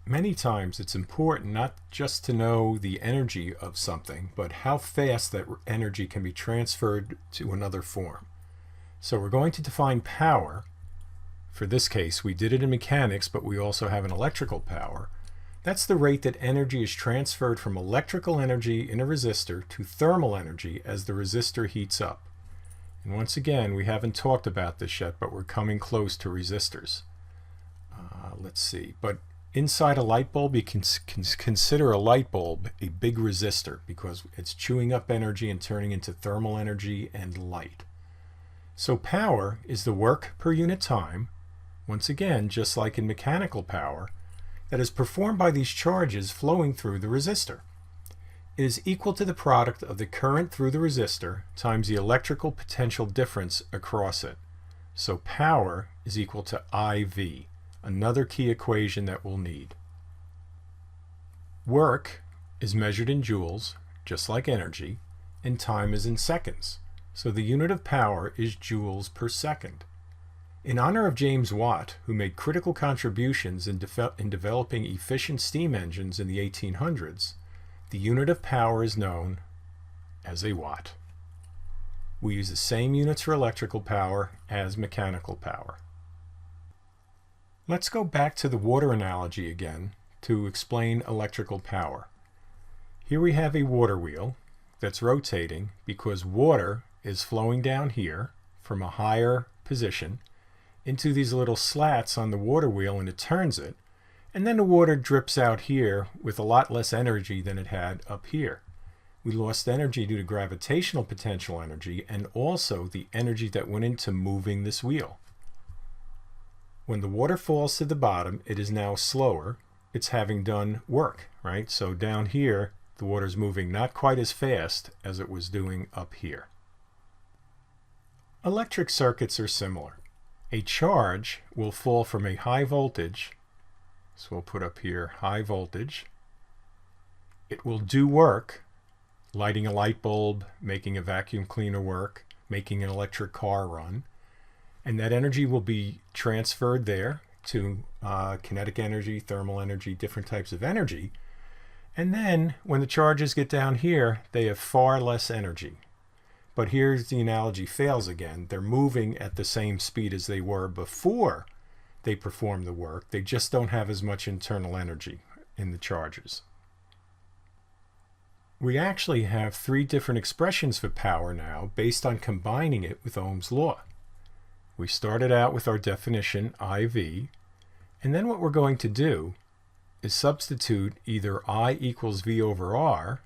Many times it's important not just to know the energy of something, but how fast that energy can be transferred to another form. So we're going to define power. For this case, we did it in mechanics, but we also have an electrical power. That's the rate that energy is transferred from electrical energy in a resistor to thermal energy as the resistor heats up. And once again, we haven't talked about this yet, but we're coming close to resistors. Let's see. But inside a light bulb, you can consider a light bulb a big resistor because it's chewing up energy and turning into thermal energy and light. So power is the work per unit time, once again, just like in mechanical power, that is performed by these charges flowing through the resistor. It is equal to the product of the current through the resistor times the electrical potential difference across it. So power is equal to IV, another key equation that we'll need. Work is measured in joules, just like energy, and time is in seconds. So the unit of power is joules per second. In honor of James Watt, who made critical contributions in developing efficient steam engines in the 1800s, the unit of power is known as a watt. We use the same units for electrical power as mechanical power. Let's go back to the water analogy again to explain electrical power. Here we have a water wheel that's rotating because water is flowing down here from a higher position into these little slats on the water wheel, and it turns it, and then the water drips out here with a lot less energy than it had up here. We lost energy due to gravitational potential energy and also the energy that went into moving this wheel. When the water falls to the bottom, it is now slower. It's having done work, right? So down here, the water's moving not quite as fast as it was doing up here. Electric circuits are similar. A charge will fall from a high voltage, so we'll put up here high voltage. It will do work, lighting a light bulb, making a vacuum cleaner work, making an electric car run. And that energy will be transferred there to kinetic energy, thermal energy, different types of energy. And then when the charges get down here, they have far less energy. But here's the analogy fails again. They're moving at the same speed as they were before they perform the work. They just don't have as much internal energy in the charges. We actually have three different expressions for power now based on combining it with Ohm's law. We started out with our definition IV, and then what we're going to do is substitute either I equals V over R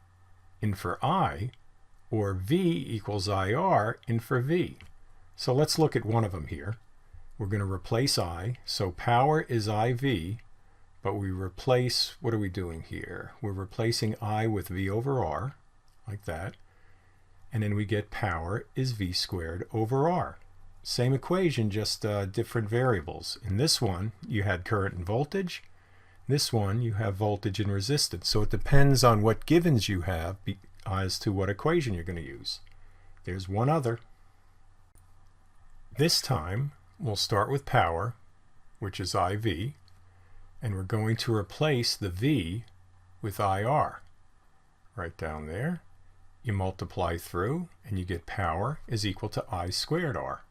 in for I, or V equals IR in for V. So let's look at one of them here. We're going to replace I, so power is IV, but we replace, what are we doing here? We're replacing I with V over R, like that, and then we get power is V squared over R. Same equation, just different variables. In this one, you had current and voltage. This one, you have voltage and resistance. So it depends on what givens you have as to what equation you're going to use. There's one other. This time, we'll start with power, which is IV, and we're going to replace the V with IR. Right down there, you multiply through, and you get power is equal to I squared R.